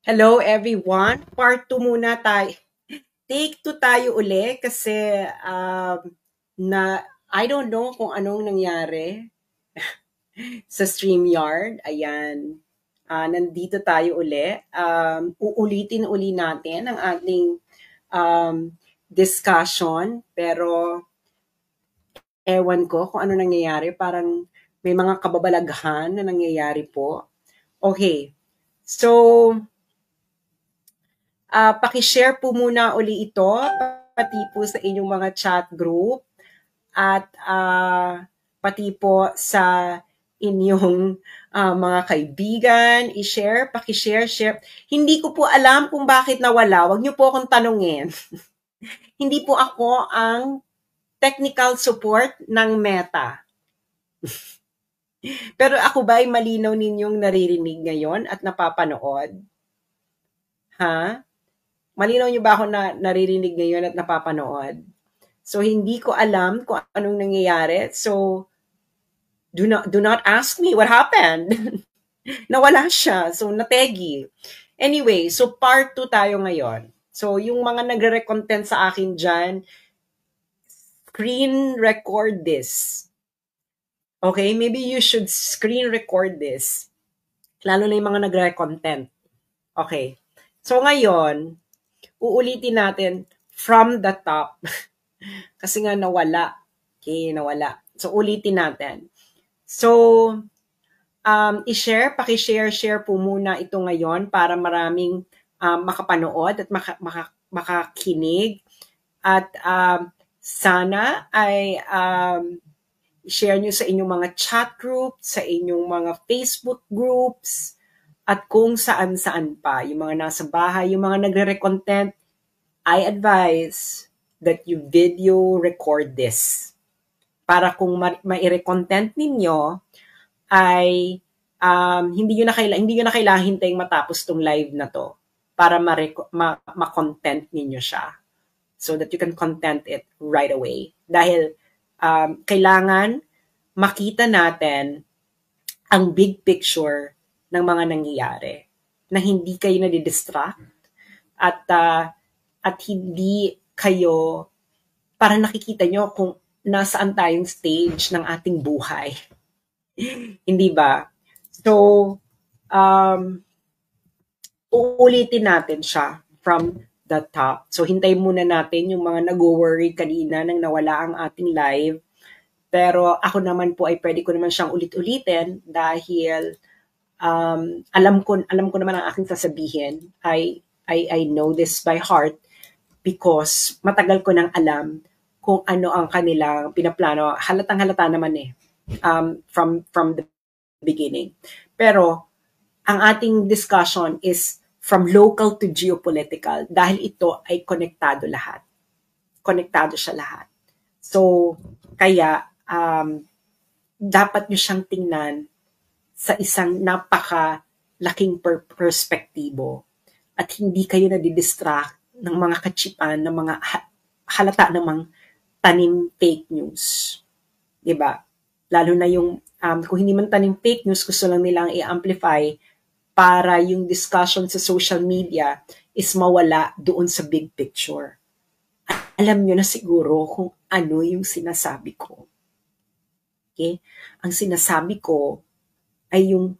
Hello everyone. Part 2 muna tayo. Take 2 tayo uli kasi I don't know kung anong nangyari sa StreamYard. Ayan. Nandito tayo uli. Uulitin uli natin ang ating um, discussion pero ewan ko kung ano nangyayari. Parang may mga kababalaghan na nangyayari po. Okay. So, paki-share po muna uli ito, pati po sa inyong mga chat group at pati po sa inyong mga kaibigan, i-share, paki-share, share. Hindi ko po alam kung bakit nawala. Huwag niyo po akong tanungin. Hindi po ako ang technical support ng Meta. Pero ako ba ay malinaw ninyong naririnig ngayon at napapanood? Ha? Malinaw niyo ba ako na naririnig ngayon at napapanood? So, hindi ko alam kung anong nangyayari. So, do not ask me what happened. Nawala siya. So, nategi. Anyway, so part 2 tayo ngayon. So, yung mga nagre-content sa akin dyan, screen record this. Okay? Maybe you should screen record this. Lalo na yung mga nagre-content. Okay. So, ngayon, uulitin natin from the top. Kasi nga nawala. Okay, nawala. So, ulitin natin. So, paki-share po muna ito ngayon para maraming makapanood at makakinig. At sana ay share nyo sa inyong mga chat groups, sa inyong mga Facebook groups, at kung saan-saan pa. Yung mga nasa bahay, yung mga nagre-content, I advise that you video record this. Para kung ma-content ninyo, ay hindi nyo na kailangan hintayin matapos tong live na to para ma-content ninyo siya. So that you can content it right away. Dahil kailangan makita natin ang big picture ng mga nangyayari. Na hindi kayo nadidistract at hindi kayo para nakikita nyo kung nasaan tayong stage ng ating buhay. Hindi ba? So, uulitin natin siya from the top. So, hintayin muna natin yung mga nag-worry kanina nang nawala ang ating live. Pero ako naman po ay pwede ko naman siyang ulit-ulitin dahil alam ko naman ang aking sasabihin. I know this by heart because matagal ko nang alam kung ano ang kanilang pinaplano. Halatang-halata naman from the beginning. Pero ang ating discussion is from local to geopolitical dahil ito ay konektado lahat. Konektado siya lahat. So, kaya dapat nyo siyang tingnan sa isang napakalaking perspektibo at hindi kayo nadidistract ng mga kachipan, ng mga halata namang tanim fake news. Diba? Lalo na yung, kung hindi man tanim fake news, gusto lang nilang i-amplify para yung discussion sa social media is mawala doon sa big picture. Alam nyo na siguro kung ano yung sinasabi ko. Okay? Ang sinasabi ko ay yung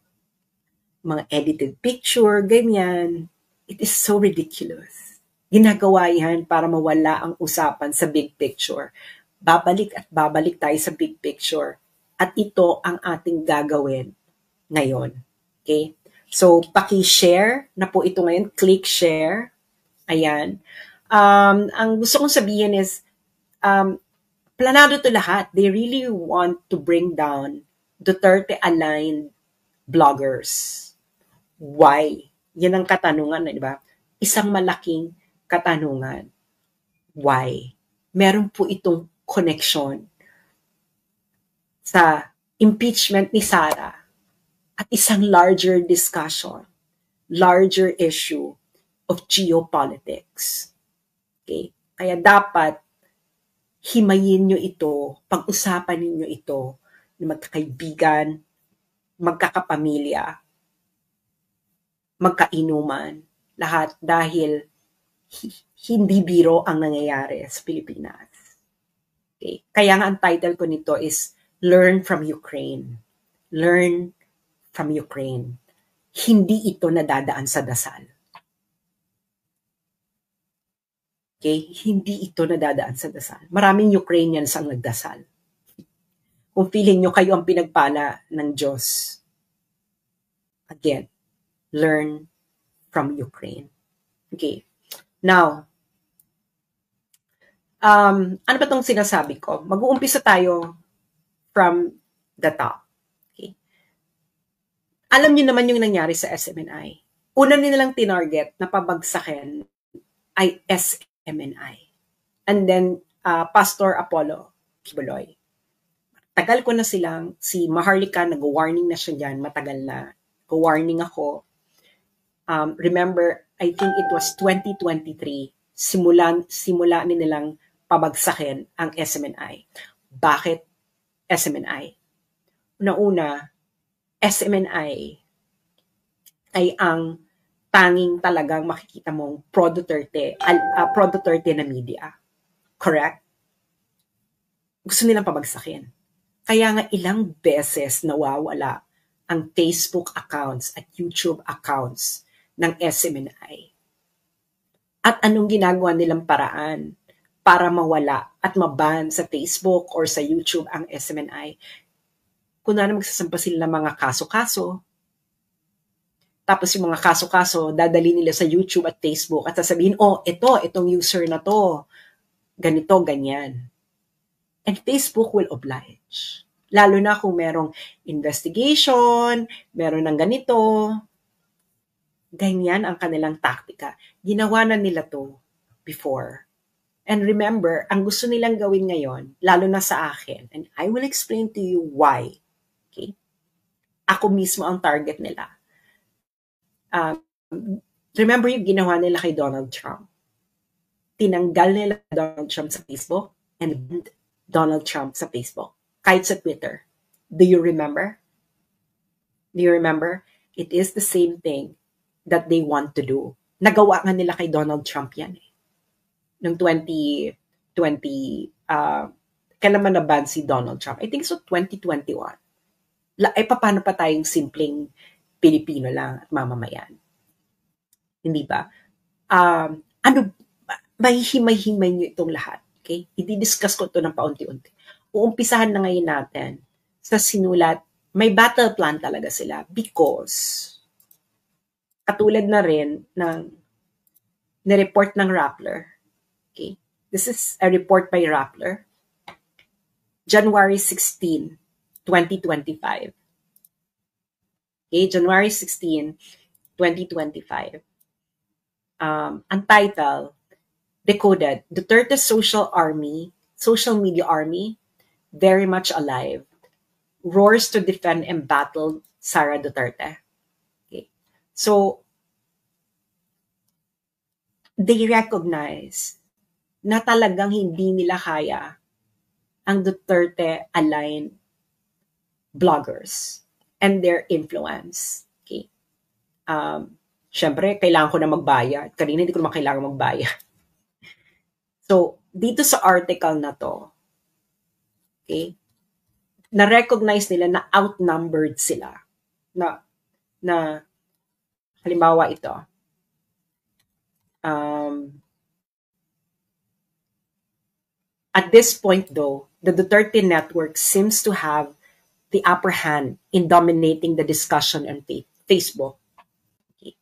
mga edited picture, ganyan. It is so ridiculous. Ginagawa yan para mawala ang usapan sa big picture. Babalik at babalik tayo sa big picture. At ito ang ating gagawin ngayon. Okay? So, paki-share na po ito ngayon. Click share. Ayan. Ang gusto kong sabihin is, planado to lahat. They really want to bring down Duterte-aligned bloggers. Why? Yan ang katanungan, di ba? Isang malaking katanungan. Why? Meron po itong connection sa impeachment ni Sara at isang larger discussion, larger issue of geopolitics. Okay? Kaya dapat himayin nyo ito, pag-usapan ninyo ito na magkakaibigan, magkakapamilya, magkainuman, lahat dahil hindi biro ang nangyayari sa Pilipinas. Okay? Kaya nga ang title ko nito is Learn from Ukraine. Learn from Ukraine. Hindi ito nadadaan sa dasal. Okay? Hindi ito nadadaan sa dasal. Maraming Ukrainians ang nagdasal. Kung feeling nyo kayo ang pinagpala ng Diyos. Again, learn from Ukraine. Okay. Now, ano ba itong sinasabi ko? Mag-uumpisa tayo from the top. Okay. Alam niyo naman yung nangyari sa SMNI. Una nilang tinarget na pabagsakin ay SMNI. And then, Pastor Apollo Kibuloy. Tagal ko na silang, si Maharlika, nag-warning na siya dyan, matagal na. Go-warning ako. Remember, I think it was 2023, simula nilang pabagsakin ang SMNI. Bakit SMNI? Una-una, SMNI ay ang tanging talagang makikita mong pro-Duterte na media. Correct? Gusto nilang pabagsakin. Kaya nga ilang beses nawawala ang Facebook accounts at YouTube accounts ng SMNI. At anong ginagawa nilang paraan para mawala at maban sa Facebook or sa YouTube ang SMNI? Kung na magsasampa sila ng mga kaso-kaso, tapos yung mga kaso-kaso, dadali nila sa YouTube at Facebook at sasabihin, itong user na to, ganito, ganyan. And Facebook will oblige. Lalo na kung merong investigation, meron ng ganito. Ganyan ang kanilang taktika. Ginawa na nila to before. And remember, ang gusto nilang gawin ngayon, lalo na sa akin, and I will explain to you why. Okay? Ako mismo ang target nila. Remember yung ginawa nila kay Donald Trump? Tinanggal nila Donald Trump sa Facebook and Donald Trump sa Facebook. Kahit sa Twitter. Do you remember? Do you remember? It is the same thing that they want to do. Nagawa nga nila kay Donald Trump yan eh. Noong 2020, kailan man naban si Donald Trump? I think so 2021. Paano pa tayong simpleng Pilipino lang at mamamayan? Hindi ba? May himay-himay nyo itong lahat. Okay? I-discuss ko ito ng paunti-unti. Uumpisahan na ngayon natin sa sinulat. May battle plan talaga sila because katulad na rin ng nireport ng Rappler. Okay? This is a report by Rappler. January 16, 2025. Okay? January 16, 2025. Ang title, Decoded, Duterte Social Media Army, very much alive, roars to defend and battle Sara Duterte. Okay. So, they recognize na talagang hindi nila kaya ang Duterte-aligned bloggers and their influence. Okay. Siyempre, kailangan ko na magbayad. Kanina hindi ko naman kailangan magbayad. So, dito sa article na to, okay, na-recognize nila na outnumbered sila. Na halimbawa ito. At this point though, the Duterte network seems to have the upper hand in dominating the discussion on Facebook. Okay.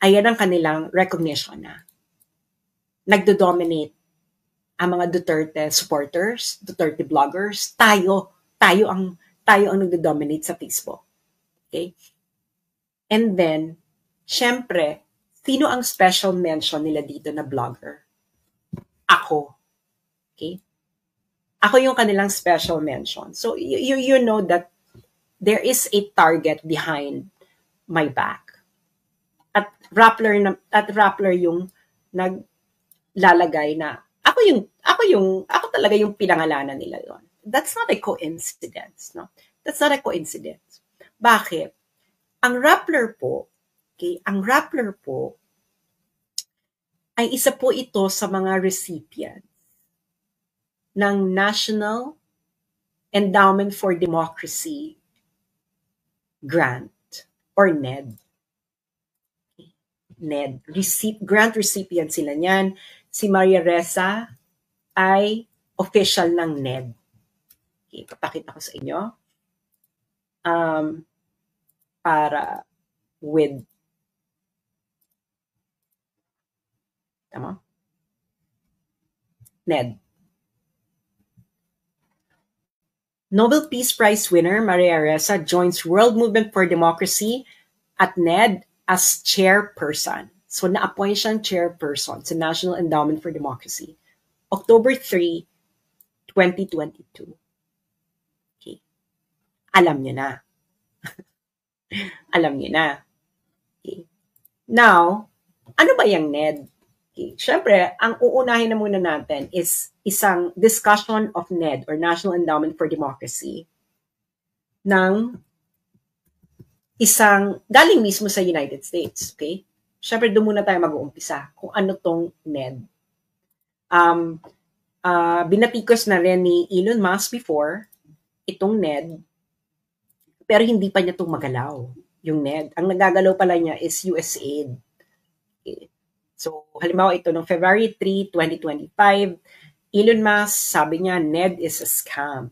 Ayan ang kanilang recognition na nagdo-dominate ang mga Duterte supporters, Duterte bloggers, tayo ang nagdo-dominate sa Facebook. Okay? And then, syempre, sino ang special mention nila dito na blogger? Ako. Okay? Ako yung kanilang special mention. So, you know that there is a target behind my back. At Rappler yung naglalagay na ako talaga yung pinangalanan nila doon. That's not a coincidence, no? That's not a coincidence. Bakit? Ang Rappler po Okay? Ang Rappler po ay isa po ito sa mga recipient ng National Endowment for Democracy grant or NED. NED. Grant recipient sila niyan. Si Maria Ressa ay official ng NED. Okay, papakita ko sa inyo. Para with tama? NED. Nobel Peace Prize winner Maria Ressa joins World Movement for Democracy at NED as chairperson. So, na-appoint siyang chairperson sa National Endowment for Democracy. October 3, 2022. Okay. Alam niyo na. Alam niyo na. Okay. Now, ano ba yung NED? Okay. Siyempre, ang uunahin na muna natin is isang discussion of NED or National Endowment for Democracy ng isang galing mismo sa United States. Okay? Siyempre, doon muna tayo mag-uumpisa kung ano tong NED. Binatikos na rin ni Elon Musk before itong NED, pero hindi pa niya itong magalaw, yung NED. Ang nagagalaw pala niya is USAID. Okay. So, halimbawa ito, noong February 3, 2025, Elon Musk, sabi niya, NED is a scam.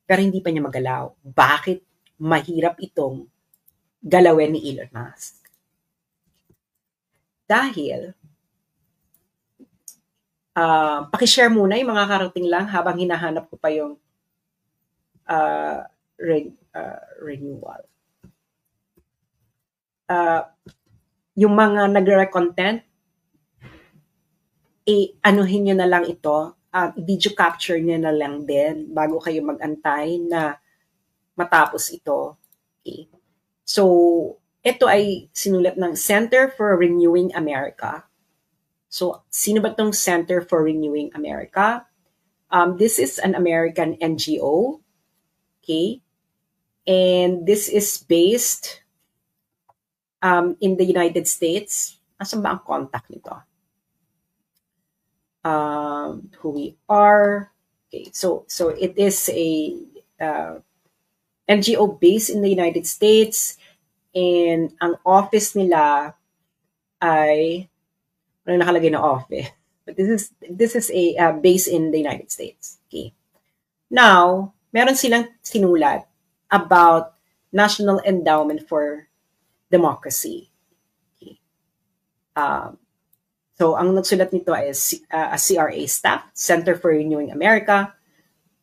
Pero hindi pa niya magalaw. Bakit mahirap itong galawin ni Elon Musk? Dahil, pakishare muna yung mga karating lang habang hinahanap ko pa yung renewal. Yung mga nagre-content, anuhin nyo na lang ito, video capture nyo na lang din bago kayo mag-antay na matapos ito. Okay. So, ito ay sinulat ng Center for Renewing America. So, sino ba itong Center for Renewing America? This is an American NGO. Okay. And this is based in the United States. Asan ba ang contact nito? Who we are. Okay, so it is a NGO based in the United States, and ang office nila ay ano nakalagay na office, but this is a base in the United States. Okay. Now, meron silang sinulat about National Endowment for Democracy. Okay. So, ang nagsulat nito is a CRA staff, Center for Renewing America,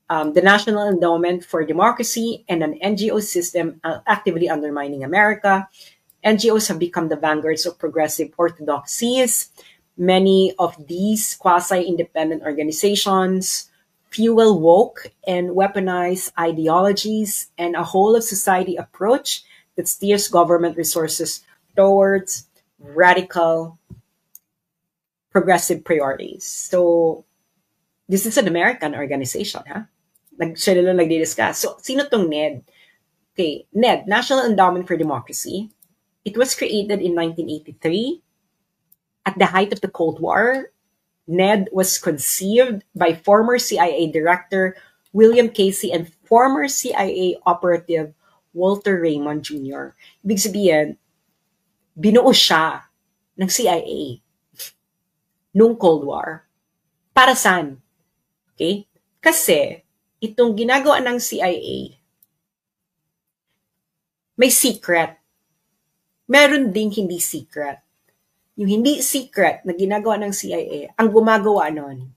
the National Endowment for Democracy, and an NGO system actively undermining America. NGOs have become the vanguards of progressive orthodoxies. Many of these quasi-independent organizations fuel woke and weaponized ideologies and a whole-of-society approach that steers government resources towards radical progressive priorities. So, this is an American organization, ha? Sila lang nagdi-discuss. So, sino tong NED? Okay, NED, National Endowment for Democracy. It was created in 1983. At the height of the Cold War, NED was conceived by former CIA Director William Casey and former CIA operative Walter Raymond Jr. Ibig sabihin, binuo siya ng CIA nung Cold War. Para saan? Okay? Kasi, itong ginagawa ng CIA, may secret. Meron ding hindi secret. Yung hindi secret na ginagawa ng CIA, ang gumagawa nun,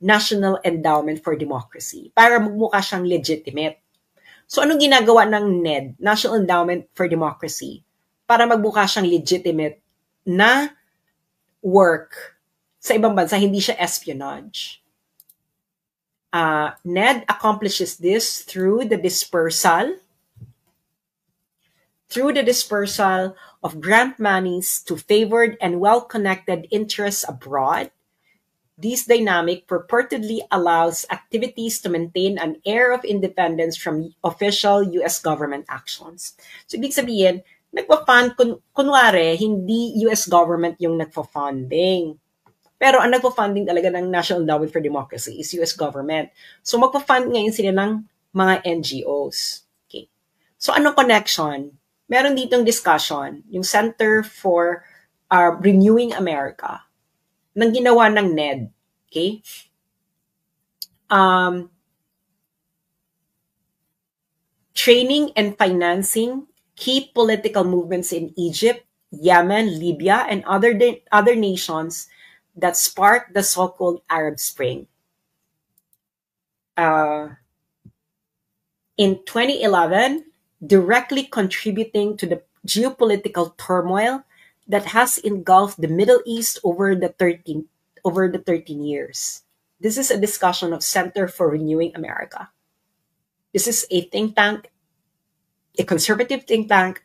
National Endowment for Democracy, para magmukha siyang legitimate. So, anong ginagawa ng NED, National Endowment for Democracy, para magmukha siyang legitimate na work sa ibang bansa, hindi siya espionage. NED accomplishes this through the dispersal of grant monies to favored and well-connected interests abroad. This dynamic purportedly allows activities to maintain an air of independence from official U.S. government actions. So, ibig sabihin, nagpa-fund, kunwari, hindi US government yung nagpa-funding. Pero ang nagpa-funding talaga ng National Endowment for Democracy is US government. So magpa-fund ngayon sila ng mga NGOs. Okay. So anong connection? Meron ditong discussion, yung Center for Renewing America, nang ginawa ng NED. Okay? Training and financing key political movements in Egypt, Yemen, Libya, and other nations that sparked the so-called Arab Spring. In 2011, directly contributing to the geopolitical turmoil that has engulfed the Middle East over the 13 years. This is a discussion of Center for Renewing America. This is a think tank, a conservative think tank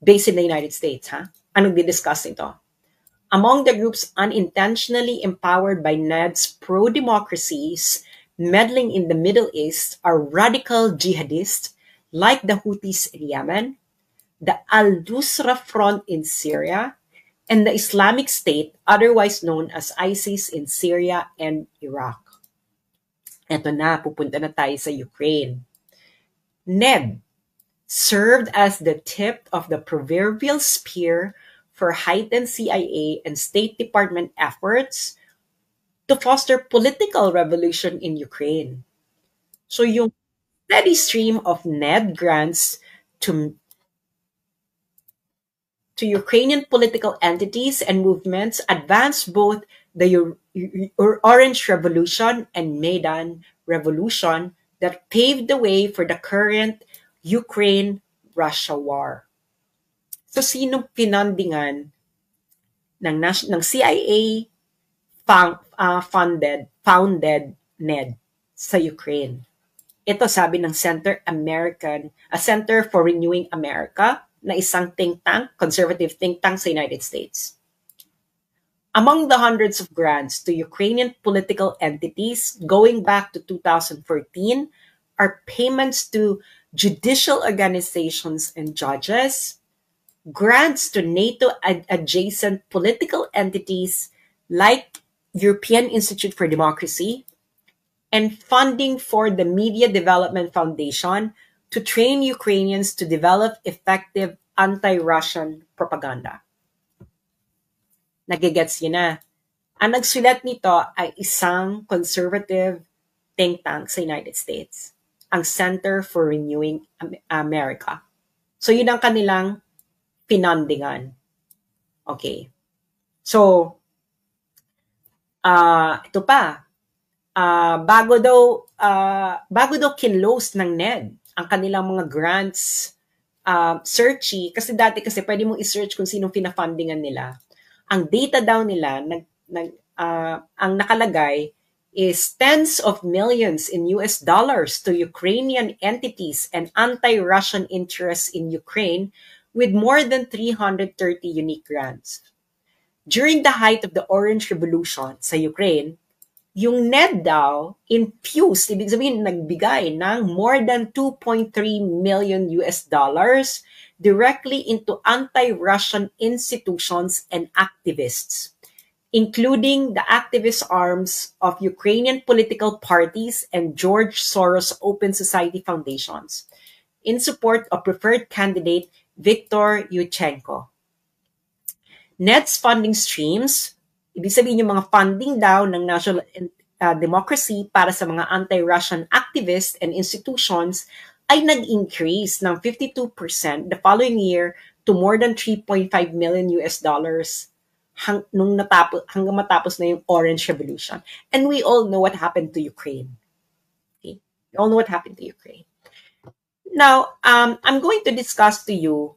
based in the United States. Anong di-discuss ito? Among the groups unintentionally empowered by NED's pro-democracies meddling in the Middle East are radical jihadists like the Houthis in Yemen, the Al-Nusra Front in Syria, and the Islamic State, otherwise known as ISIS in Syria and Iraq. Eto na, pupunta na tayo sa Ukraine. NED served as the tip of the proverbial spear for heightened CIA and State Department efforts to foster political revolution in Ukraine. So yung steady stream of NED grants to Ukrainian political entities and movements advanced both the Orange Revolution and Maidan Revolution that paved the way for the current Ukraine-Russia war. So sinong pinandingan ng CIA founded NED sa Ukraine? Ito sabi ng Center for Renewing America, na isang think tank, conservative think tank sa United States. Among the hundreds of grants to Ukrainian political entities going back to 2014 are payments to judicial organizations and judges, grants to NATO-adjacent political entities like European Institute for Democracy, and funding for the Media Development Foundation to train Ukrainians to develop effective anti-Russian propaganda. Nagigets yun na. Ang nagsulat nito ay isang conservative think tank sa United States, ang Center for Renewing America. So yun ang kanilang pinandingan. Okay. So, ito pa. Bago daw kinlose ng NED ang kanilang mga grants, searchy, kasi dati kasi pwede mong i-search kung sinong pinafundingan nila. Ang data daw nila, ang nakalagay is tens of millions in US dollars to Ukrainian entities and anti-Russian interests in Ukraine with more than 330 unique grants. During the height of the Orange Revolution sa Ukraine, yung NED daw infused, ibig sabihin nagbigay ng more than 2.3 million US dollars directly into anti-Russian institutions and activists, including the activist arms of Ukrainian political parties and George Soros Open Society Foundations, in support of preferred candidate Viktor Yushchenko. NED's funding streams, ibig sabihin yung mga funding daw ng National Democracy para sa mga anti-Russian activists and institutions ay nag-increase ng 52% the following year to more than 3.5 million US dollars hanggang matapos na yung Orange Revolution. And we all know what happened to Ukraine. Okay? We all know what happened to Ukraine. Now, I'm going to discuss to you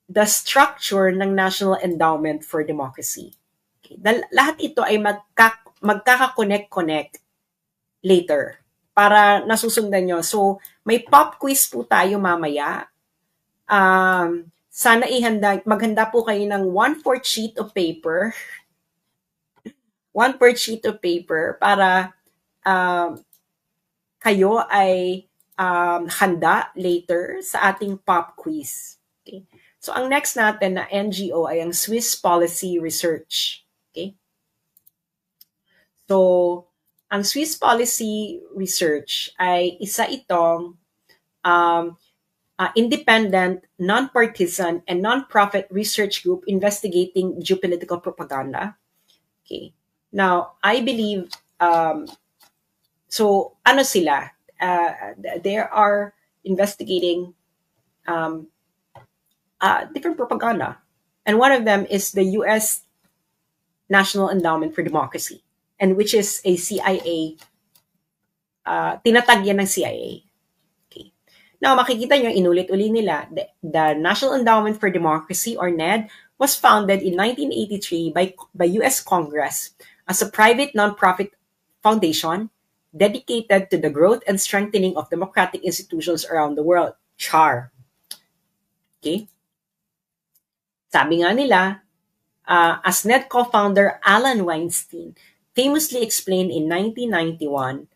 the structure ng National Endowment for Democracy. Okay. Lahat ito ay magkaka-connect later para nasusundan nyo. So, may pop quiz po tayo mamaya. Sana maghanda po kayo ng 1/4 sheet of paper. 1/4 sheet of paper para kayo ay handa later sa ating pop quiz. Okay. So, ang next natin na NGO ay ang Swiss Policy Research. Okay? So, ang Swiss Policy Research ay isa itong um, independent, non-partisan, and non-profit research group investigating geopolitical propaganda. Okay. Now, I believe, so ano sila? They are investigating different propaganda. And one of them is the U.S. National Endowment for Democracy, and which is a CIA, tinatag yan ng CIA. Okay. Now, makikita nyo, inulit-uli nila, the National Endowment for Democracy, or NED, was founded in 1983 by U.S. Congress as a private nonprofit foundation dedicated to the growth and strengthening of democratic institutions around the world. CHAR. Okay? Sabi nga nila, as NED co-founder Alan Weinstein famously explained in 1991,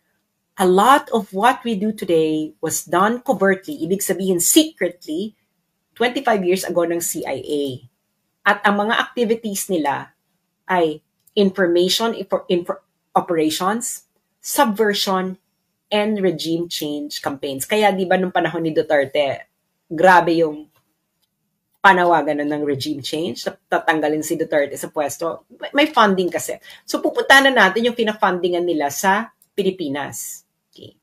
a lot of what we do today was done covertly, ibig sabihin secretly, 25 years ago ng CIA. At ang mga activities nila ay information operations, subversion, and regime change campaigns. Kaya di ba nung panahon ni Duterte, grabe yung panawagan ng regime change, tatanggalin si Duterte sa pwesto. May funding kasi. So pupunta na natin yung pinafundingan nila sa Pilipinas. Okay.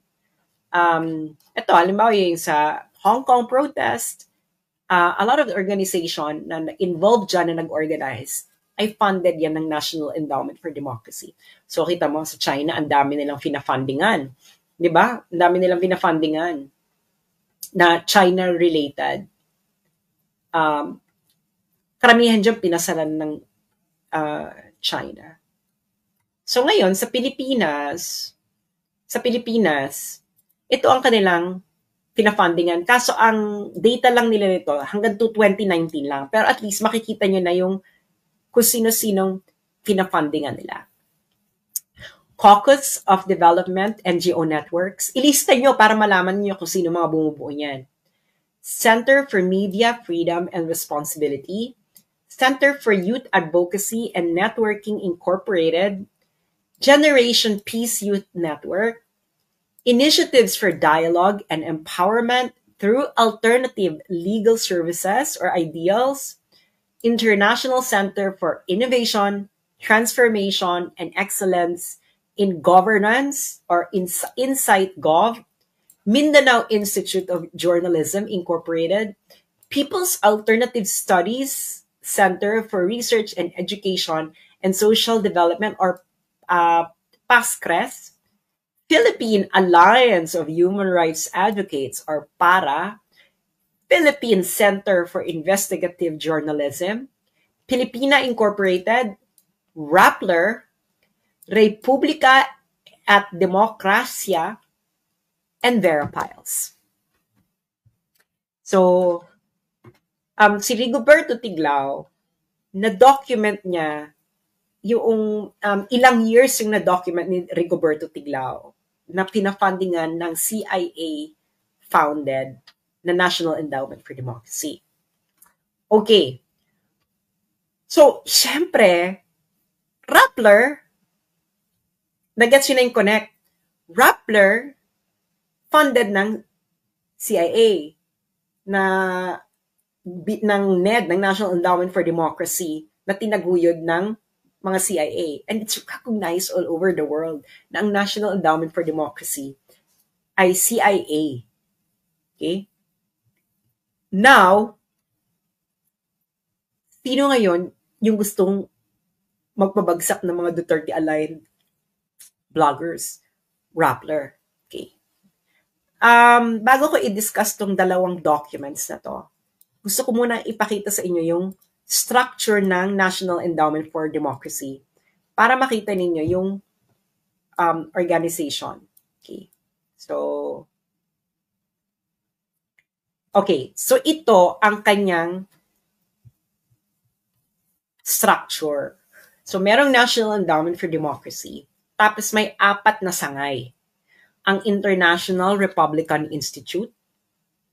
Ito, halimbawa yung sa Hong Kong protest, a lot of the organization na involved dyan na nag-organize ay funded yan ng National Endowment for Democracy. So kita mo sa China, ang dami nilang pinafundingan. Di ba? Ang dami nilang pinafundingan na China-related. Karamihan dyan pinasalan ng China. So ngayon, sa Pilipinas, ito ang kanilang pinafundingan. Kaso ang data lang nila nito hanggang to 2019 lang. Pero at least makikita nyo na yung kung sino-sinong pinafundingan nila. Caucus of Development NGO Networks. Ilista nyo para malaman nyo kung sino mga bumubuo niyan. Center for Media Freedom and Responsibility. Center for Youth Advocacy and Networking Incorporated. Generation Peace Youth Network. Initiatives for Dialogue and Empowerment through Alternative Legal Services or IDEALS, International Center for Innovation, Transformation, and Excellence in Governance or Insight Gov, Mindanao Institute of Journalism Incorporated, People's Alternative Studies Center for Research and Education and Social Development or PASCRES, Philippine Alliance of Human Rights Advocates or PARA, Philippine Center for Investigative Journalism, Filipina Incorporated, Rappler, Republica at Demokrasya, and Veripiles. So, si Rigoberto Tiglao, na-document niya yung ilang years yung na-document ni Rigoberto Tiglao na pinafundingan ng CIA-founded na National Endowment for Democracy. Okay. So, syempre, Rappler, nag-gets yun na yung connect. Rappler, funded ng CIA ng NED, ng National Endowment for Democracy, na tinaguyod ng mga CIA. And it's recognized all over the world na ang National Endowment for Democracy ay CIA. Okay? Now, sino ngayon yung gustong magpabagsak ng mga Duterte-aligned vloggers? Rappler. Okay. Bago ko i-discuss tong dalawang documents na to, gusto ko muna ipakita sa inyo yung structure ng National Endowment for Democracy para makita ninyo yung organization. Okay. So ito ang kanyang structure. So merong National Endowment for Democracy, tapos may 4 na sangay. Ang International Republican Institute,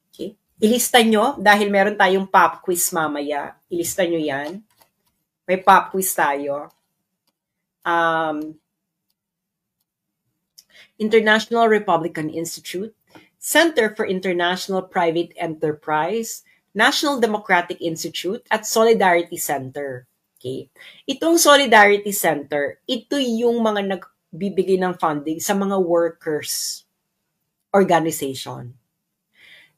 okay? Ilista nyo, dahil meron tayong pop quiz mamaya. Ilista nyo yan. May pop quiz tayo. International Republican Institute, Center for International Private Enterprise, National Democratic Institute, at Solidarity Center. Okay? Itong Solidarity Center, ito yung mga nagbibigay ng funding sa mga workers organization.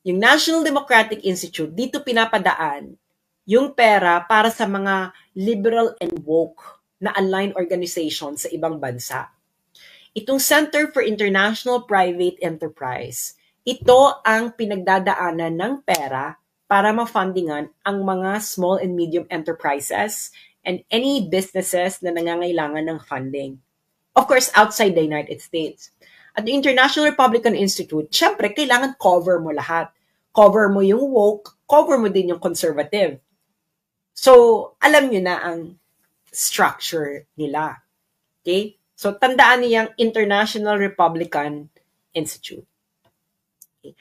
Yung National Democratic Institute, dito pinapadaan yung pera para sa mga liberal and woke na aligned organization sa ibang bansa. Itong Center for International Private Enterprise, ito ang pinagdadaanan ng pera para ma-fundingan ang mga small and medium enterprises and any businesses na nangangailangan ng funding. Of course, outside the United States. At the International Republican Institute, syempre, kailangan cover mo lahat. Cover mo yung woke, cover mo din yung conservative. So, alam nyo na ang structure nila. Okay? So, tandaan niyang International Republican Institute. Okay.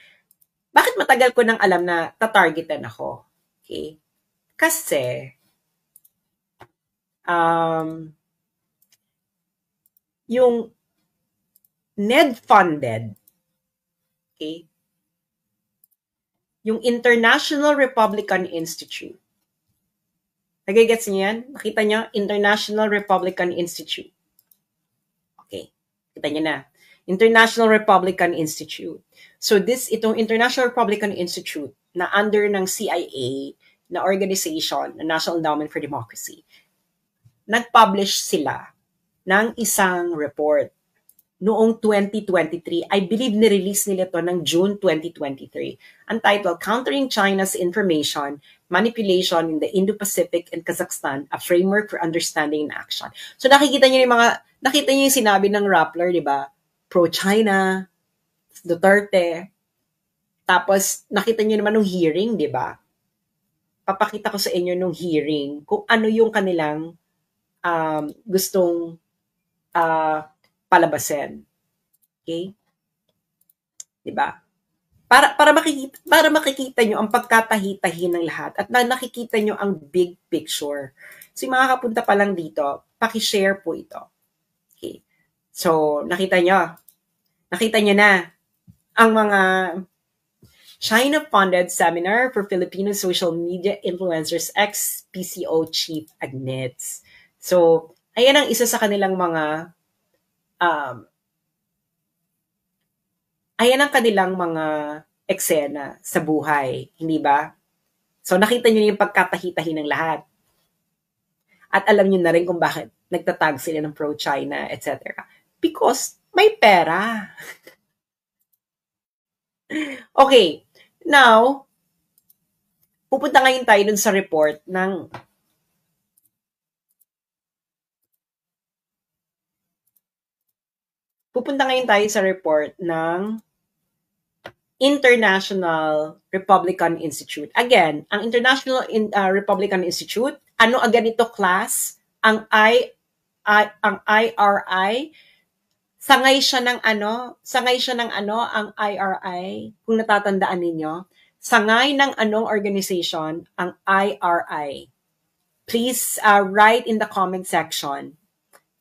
Bakit matagal ko nang alam na tatargetan ako? Okay. Kasi, yung NED-funded, okay, yung International Republican Institute. Nagigets niyo yan? Nakita niyo? International Republican Institute. Kita niyo na. International Republican Institute. So itong International Republican Institute na under ng CIA na organization, na National Endowment for Democracy, nag-publish sila ng isang report noong 2023. I believe ni-release nila ito ng June 2023. Ang title, Countering China's Information Manipulation in the Indo-Pacific and Kazakhstan, a Framework for Understanding and Action. So nakita niyo yung sinabi ng Rappler, di ba? Pro-China, Duterte. Tapos nakita niyo naman nung hearing, di ba? Papakita ko sa inyo nung hearing kung ano yung kanilang gustong palabasin. Okay? Di ba? Para makikita nyo ang pagkatahi-tahi ng lahat at nakikita nyo ang big picture. So, yung mga kapunta pa lang dito, paki-share po ito. Okay. So, nakita nyo na ang mga China-funded seminar for Filipino social media influencers ex-PCO chief admits. So, ayan ang isa sa kanilang mga eksena sa buhay, hindi ba? So, nakita nyo yung pagkatahi-tahi ng lahat. At alam nyo na rin kung bakit nagtatag sila ng pro-China, etc. Because may pera. Okay. Now, pupunta ngayon tayo dun sa report ng International Republican Institute. Again, ang International Republican Institute, ano agad ito class? Ang IRI, sangay siya ng ang IRI, kung natatandaan ninyo. Sangay ng anong organization ang IRI? Please write in the comment section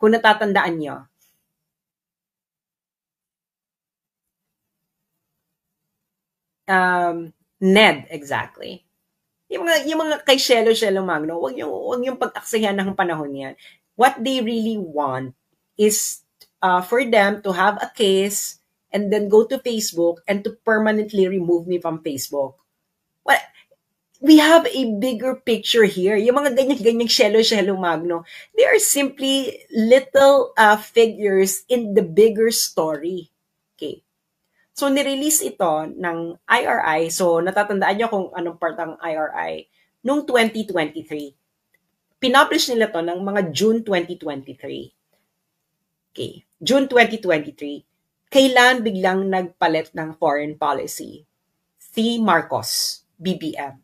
kung natatandaan nyo. NED, exactly. Yung mga kay Shelo Magno, wag yung pag-aksihan ng panahon yan. What they really want is for them to have a case and then go to Facebook and to permanently remove me from Facebook. Well, we have a bigger picture here. Yung mga ganyan-ganyang Shelo Magno, they are simply little figures in the bigger story. Okay. So, nirelease ito ng IRI. So, natatandaan nyo kung anong part ng IRI. Noong 2023. Pinublish nila to ng mga June 2023. Okay. June 2023. Kailan biglang nagpalit ng foreign policy? Si Marcos, BBM.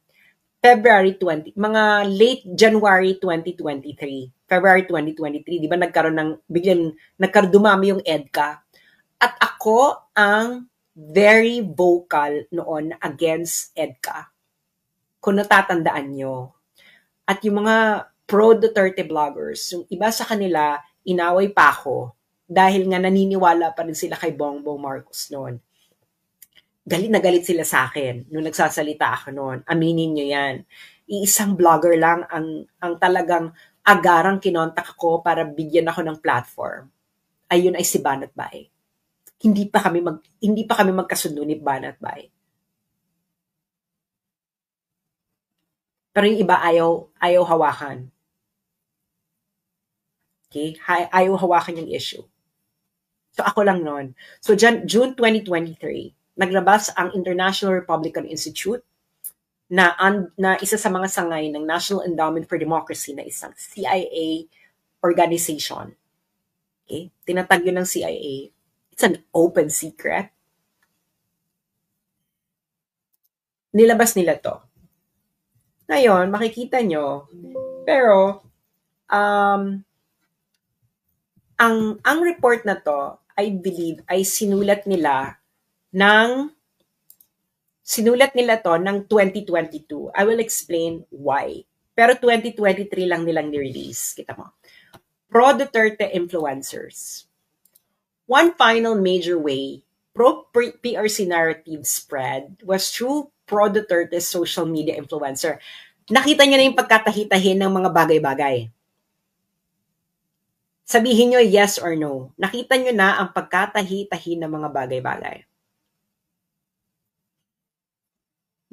February 20, mga late January 2023. February 2023. Di ba biglang dumami yung EDCA? At ako ang very vocal noon against EDCA. Kung natatandaan nyo. At yung mga pro-Duterte bloggers, yung iba sa kanila, inaway pa ako dahil nga naniniwala pa rin sila kay Bongbong Marcos noon. Galit na galit sila sa akin nung nagsasalita ako noon. Aminin nyo yan. Iisang blogger lang ang talagang agarang kinontak ako para bigyan ako ng platform. Ayun ay si Banat Bay. Hindi pa kami magkasundo ni Banat Bay. Pero yung iba ayaw hawakan. Okay? Ayaw hawakan yung issue. So ako lang noon. So June 2023, naglabas ang International Republican Institute na isa sa mga sangay ng National Endowment for Democracy na isang CIA organization. Okay? Tinatag yun ng CIA. It's an open secret. Nilabas nila to. Ngayon, makikita nyo, pero ang report na to, I believe, ay sinulat nila to ng 2022. I will explain why. Pero 2023 lang nilang ni-release. Kita mo. Pro-Duterte influencers. One final major way pro-PRC narrative spread was through pro-Duterte social media influencer. Nakita niyo na yung pagkatahi-tahin ng mga bagay-bagay. Sabihin nyo yes or no. Nakita nyo na ang pagkatahi-tahi ng mga bagay-bagay.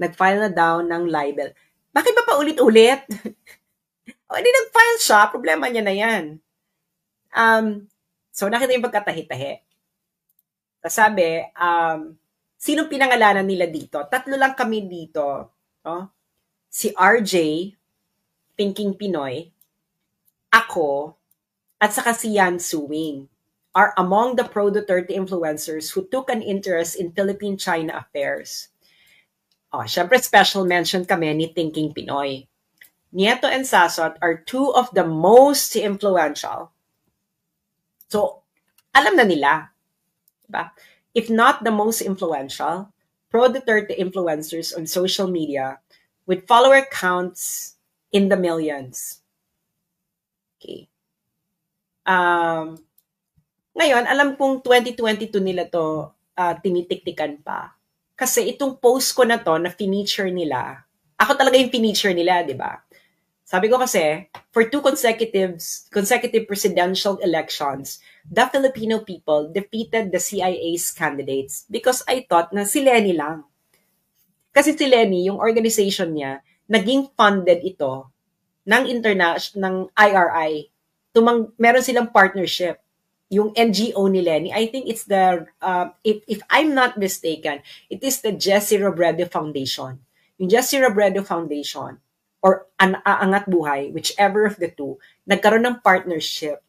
Nag-file na daw ng libel. Bakit ba pa ulit-ulit? O, hindi nag-file siya. Problema niya na yan. So, nakita yung pagkatahi-tahi. Sabi, sinong pinangalanan nila dito? Tatlo lang kami dito. No? Si RJ, Thinking Pinoy, ako, at saka si Yan Suwing are among the pro-Duterte influencers who took an interest in Philippine-China affairs. Syempre special mention kami ni Thinking Pinoy. Nieto and Sasot are two of the most influential. So, alam na nila. Diba? If not the most influential, pro-Duterte influencers on social media with follower counts in the millions. Okay. Ngayon, alam kong 2022 nila to tinitiktikan pa. Kasi itong post ko na to, na feature nila, ako talaga yung feature nila, di ba? Sabi ko kasi, for two consecutive presidential elections, the Filipino people defeated the CIA's candidates because I thought na si Lenny lang. Kasi si Lenny, yung organization niya, naging funded ito ng IRI. Meron silang partnership. Yung NGO ni Lenny, I think it's the, if I'm not mistaken, it is the Jesse Robredo Foundation. Yung Jesse Robredo Foundation, or Angat Buhay, whichever of the two, nagkaroon ng partnership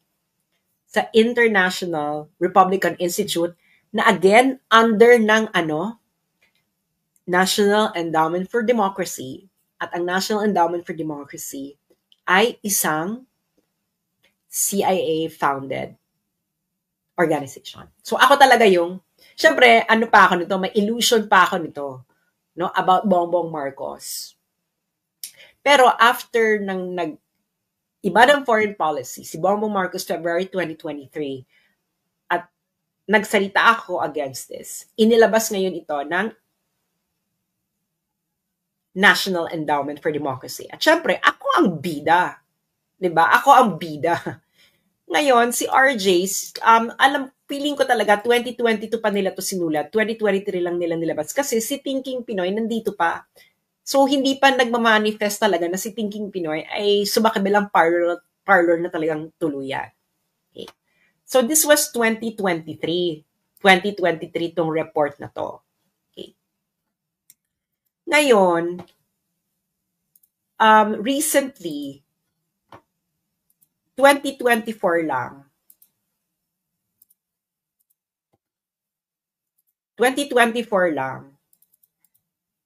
sa International Republican Institute na again, under ng National Endowment for Democracy. At ang National Endowment for Democracy ay isang CIA-founded organization. So ako talaga yung, syempre, pa ako nito, may illusion pa ako nito, no, about Bongbong Marcos. Pero after iba ng foreign policy, si Bongbong Marcos February 2023, at nagsalita ako against this, inilabas ngayon ito ng National Endowment for Democracy. At syempre, ako ang bida. Diba? Ako ang bida. Ngayon, si RJ's, feeling ko talaga, 2022 pa nila to sinulat, 2023 lang nila nilabas. Kasi si Thinking Pinoy nandito pa. So, hindi pa nagmamanifest talaga na si Thinking Pinoy ay sumakabilang parlor na talagang tuluyan. Okay. So, this was 2023. 2023 tong report na to. Okay. Ngayon, recently, 2024 lang. 2024 lang.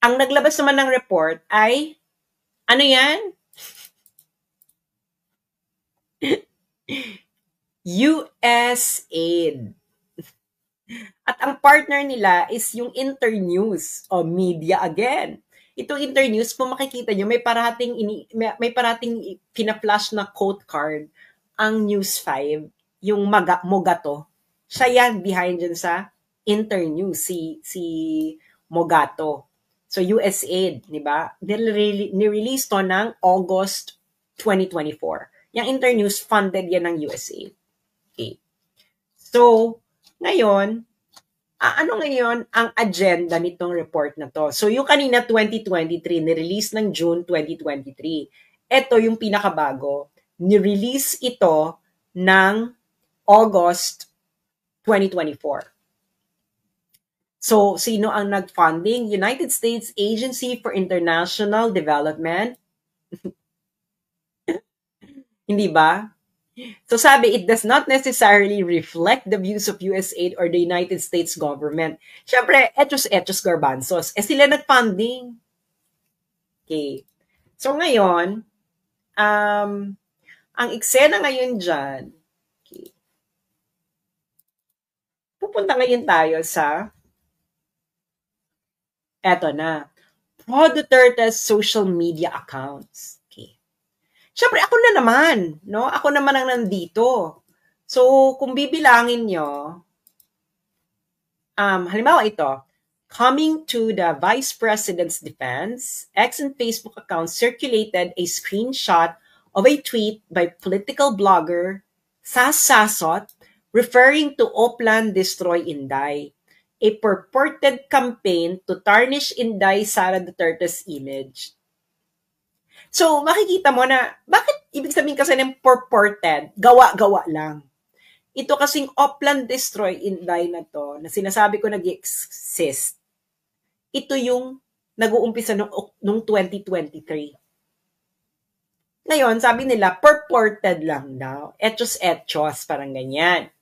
Ang naglabas naman ng report ay, ano yan? USAID. At ang partner nila is yung Internews o media again. Itong Internews, kung makikita nyo, may parating pina-flash na quote card ang News 5, yung Mogato. Siya yan behind dyan sa Internews, si Mogato. So, USAID, di ba? Nirelease to ng August 2024. Yung Internews, funded yan ng USAID. Okay. So, ngayon, ano ngayon ang agenda nitong report na to? So, yung kanina 2023, nirelease ng June 2023. Ito yung pinakabago. Nirelease ito ng August 2024. So, sino ang nag-funding? United States Agency for International Development. Hindi ba? So sabi, it does not necessarily reflect the views of USAID or the United States government. Siyempre, etos garbanzos. Sila nag-funding. Okay. So ngayon, ang eksena ngayon dyan, okay, pupunta ngayon tayo sa eto na, Pro Duterte's social media accounts. Siyempre, ako na naman, no? Ako naman ang nandito. So, kung bibilangin nyo, halimbawa ito, coming to the Vice President's defense, X and Facebook accounts circulated a screenshot of a tweet by political blogger Sas Sasot referring to Oplan Destroy Inday, a purported campaign to tarnish Inday Sara Duterte's image. So, makikita mo na, bakit ibig sabihin kasi ng purported, gawa-gawa lang. Ito kasing Oplan Destroy Inday na to, na sinasabi ko nag-exist, ito yung nag-uumpisa nung 2023. Ngayon, sabi nila, purported lang daw. Etos, parang ganyan.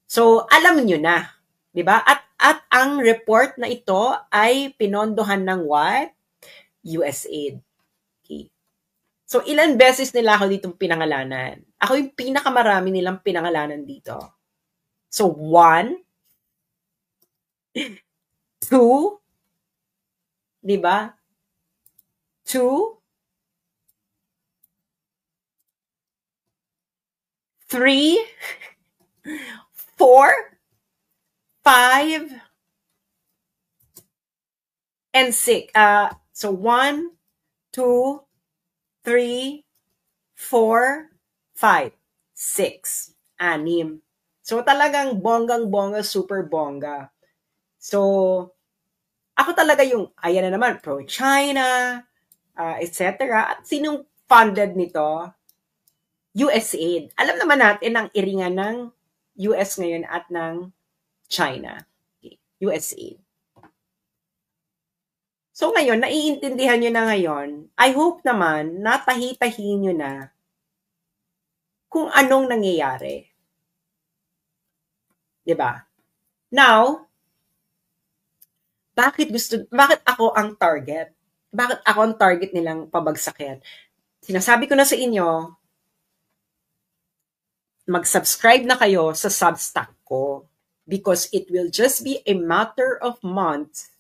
So, alam nyo na. Diba? At ang report na ito ay pinondohan ng what? USAID. So, ilan beses nila ako ditong pinangalanan? Ako yung pinakamarami nilang pinangalanan dito. So, 1, 2, di ba? 2, 3, 4, 5, and 6. So, 1, 2, 3, 4, 5, 6, 6. So, talagang bonggang-bongga, super bongga. So, ako talaga yung, ayan na naman, pro-China, etc. At sinong funded nito? USAID. Alam naman natin ang iringan ng US ngayon at ng China. Okay. USAID. So ngayon, naiintindihan nyo na ngayon, I hope naman, natahi-tahi nyo na kung anong nangyayari. Diba? Now, bakit ako ang target? Bakit ako ang target nilang pabagsakin? Sinasabi ko na sa inyo, mag-subscribe na kayo sa Substack ko because it will just be a matter of months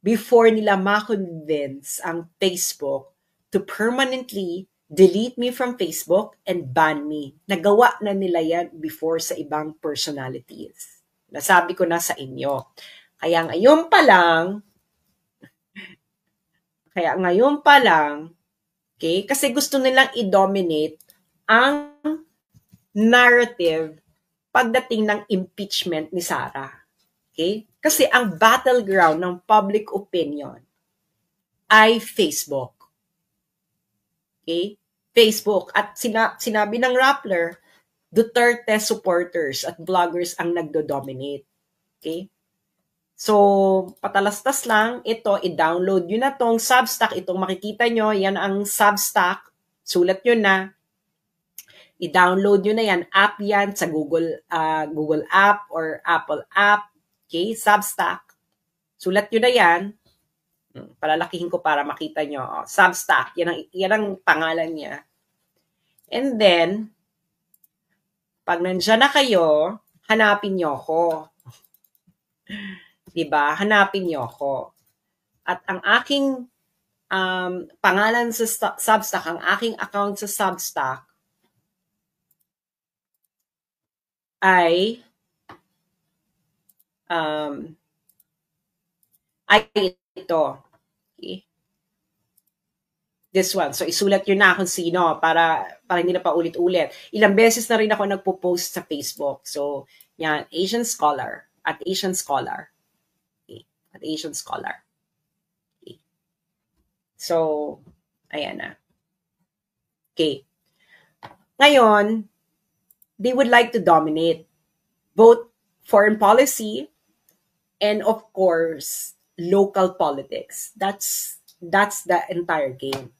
before nila ma-convince ang Facebook to permanently delete me from Facebook and ban me. Nagawa na nila yan before sa ibang personalities. Nasabi ko na sa inyo. Kaya ngayon pa lang, okay, kasi gusto nilang i-dominate ang narrative pagdating ng impeachment ni Sara. Okay? Kasi ang battleground ng public opinion ay Facebook. Okay? Facebook. At sinabi ng Rappler, Duterte supporters at bloggers ang nagdo-dominate. Okay? So, patalastas lang, ito, i-download nyo na tong Substack. Itong makikita nyo, yan ang Substack. Sulat nyo na. I-download nyo na yan. App yan sa Google app or Apple app. Okay, Substack. Sulat nyo na yan. Palalakihin ko para makita nyo. Substack, yan ang pangalan niya. And then, pag nandyan na kayo, hanapin nyo ako. Diba? Hanapin niyo ako. At ang aking pangalan sa Substack, ang aking account sa Substack ay ito. Okay. This one. So, isulat yun na kung sino para hindi na pa ulit-ulit. Ilang beses na rin ako nagpo-post sa Facebook. So, yan, Asian Scholar. At Asian Scholar. Okay. At Asian Scholar. Okay. So, ayan na. Okay. Ngayon, they would like to dominate both foreign policy and, of course, local politics. That's the entire game.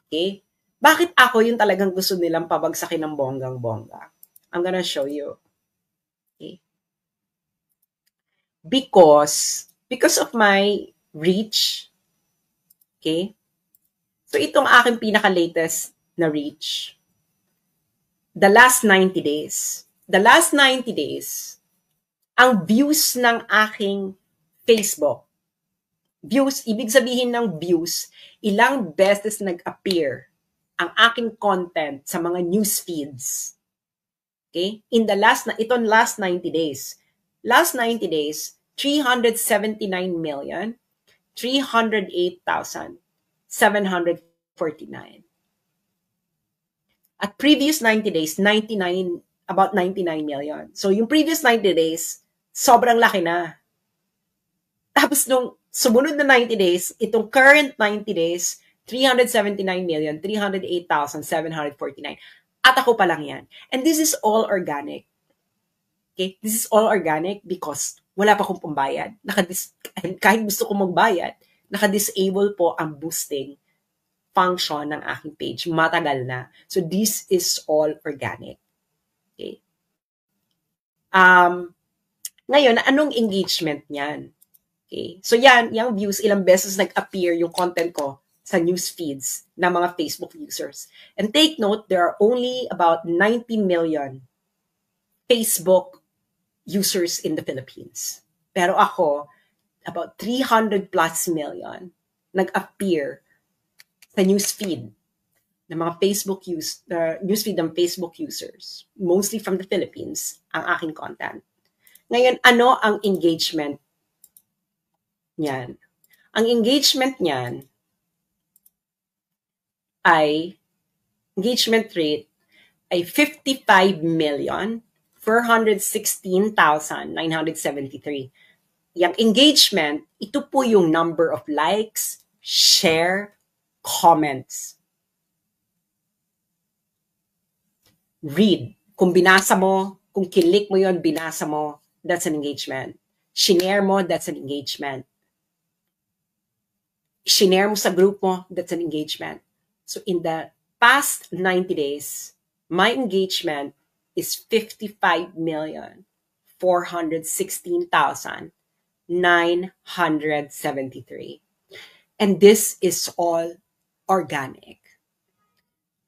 Okay? Bakit ako yung talagang gusto nilang pabagsakin ng bonggang-bongga? I'm gonna show you. Okay? Because of my reach, okay? So itong aking pinaka-latest na reach, the last 90 days. The last 90 days, ang views ng aking Facebook, views, ibig sabihin ng views, ilang beses nag-appear ang aking content sa mga news feeds. Okay? In the last 90 days. Last 90 days, 379,308,749. At previous 90 days, about 99 million. So yung previous 90 days, sobrang laki na. Tapos nung sumunod na 90 days, itong current 90 days, 379,308,749. At ako pa lang yan. And this is all organic. Okay? This is all organic because wala pa akong pambayad. Kahit gusto kong magbayad, naka-disable po ang boosting function ng aking page. Matagal na. So this is all organic. Okay? Ngayon, anong engagement niyan? Okay. So yan, yung views, ilang beses nag-appear yung content ko sa news feeds ng mga Facebook users. And take note, there are only about 90 million Facebook users in the Philippines. Pero ako, about 300 plus million nag-appear sa news feed ng mga Facebook news feed ng Facebook users, mostly from the Philippines, ang aking content. Ngayon, ano ang engagement niyan? Ang engagement niyan ay, engagement rate ay 55,416,973. Yung engagement, ito po yung number of likes, share, comments. Read. Kung binasa mo, kung kilik mo yon, binasa mo, that's an engagement. Shinare mo, that's an engagement. Shinare mo sa group mo, that's an engagement. So in the past 90 days, my engagement is 55,416,973. And this is all organic.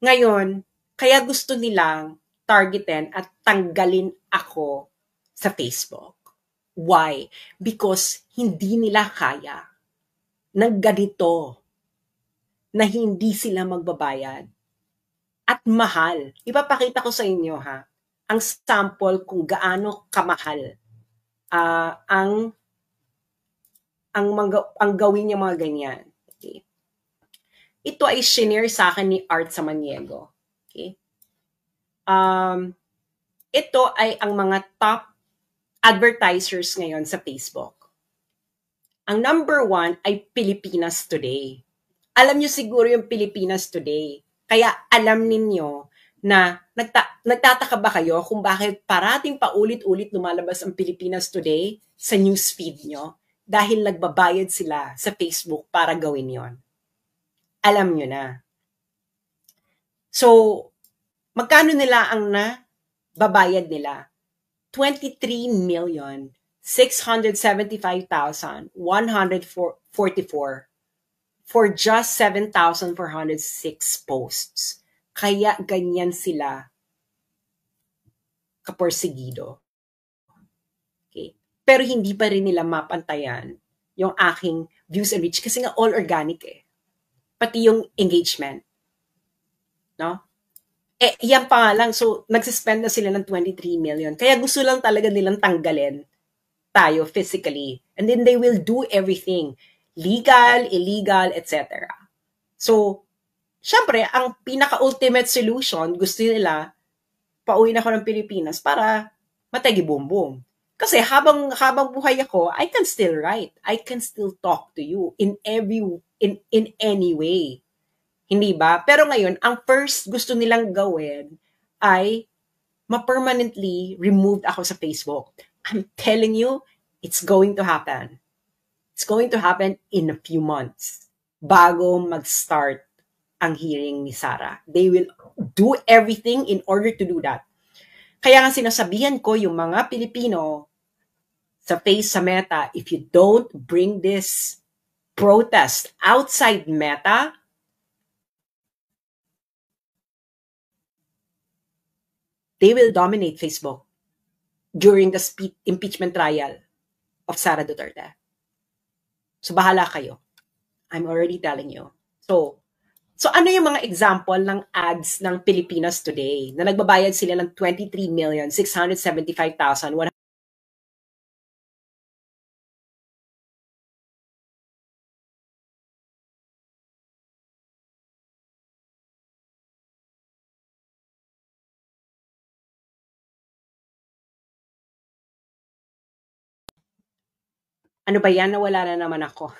Ngayon, kaya gusto nilang targetin at tanggalin ako sa Facebook. Why? Because hindi nila kaya ng ganito na hindi sila magbabayad. At mahal. Ipapakita ko sa inyo ang sample kung gaano kamahal ang gawin niya mga ganyan. Okay. Ito ay shinare sa akin ni Art Samaniego. Okay. Ito ay ang mga top advertisers ngayon sa Facebook. Ang number 1 ay Pilipinas Today. Alam niyo siguro yung Pilipinas Today. Kaya alam ninyo na nagtataka ba kayo kung bakit parating paulit-ulit lumalabas ang Pilipinas Today sa newsfeed nyo? Dahil nagbabayad sila sa Facebook para gawin yon. Alam nyo na. So, magkano nila ang nababayad nila? 23,675,144 for just 7,406 posts. Kaya ganyan sila kaporsigido. Okay. Pero hindi pa rin nila mapantayan yung aking views and reach kasi nga all organic eh. Pati yung engagement. No? Yan pa nga lang. So, nagsispend na sila ng 23 million. Kaya gusto lang talaga nilang tanggalin tayo physically. And then they will do everything. Legal, illegal, etc. So, syempre, ang pinaka-ultimate solution, gusto nila, pauwi na ako ng Pilipinas para matagi boom boom. Kasi habang buhay ako, I can still write. I can still talk to you in any way. Hindi ba? Pero ngayon, ang first gusto nilang gawin ay ma-permanently removed ako sa Facebook. I'm telling you, it's going to happen. It's going to happen in a few months bago mag-start ang hearing ni Sara. They will do everything in order to do that. Kaya nga sinasabihan ko yung mga Pilipino sa Meta, if you don't bring this protest outside Meta, they will dominate Facebook during the impeachment trial of Sara Duterte. So bahala kayo. I'm already telling you. So ano yung mga example ng ads ng Pilipinas Today na nagbabayad sila ng 23,675,000 Ano ba yan? Nawala na naman ako.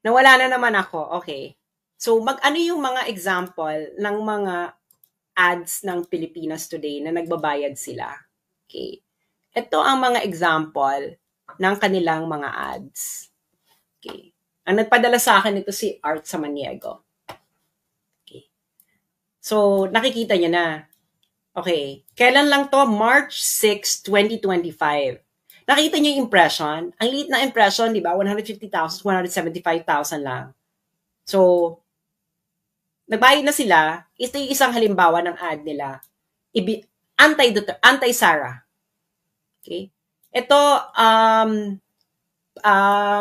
Nawala na naman ako. Okay. So, ano yung mga example ng mga ads ng Pilipinas Today na nagbabayad sila? Okay. Ito ang mga example ng kanilang mga ads. Okay. Ang nagpadala sa akin ito si Art Samaniego. Okay. So, nakikita niyo na. Okay. Kailan lang to? March 6, 2025. Nakita niyo yung impression? Ang liit na impression, di ba? 150,000, 175,000 lang. So, nagbayad na sila. Ito yung isang halimbawa ng ad nila. Anti-Sara. Okay? Ito,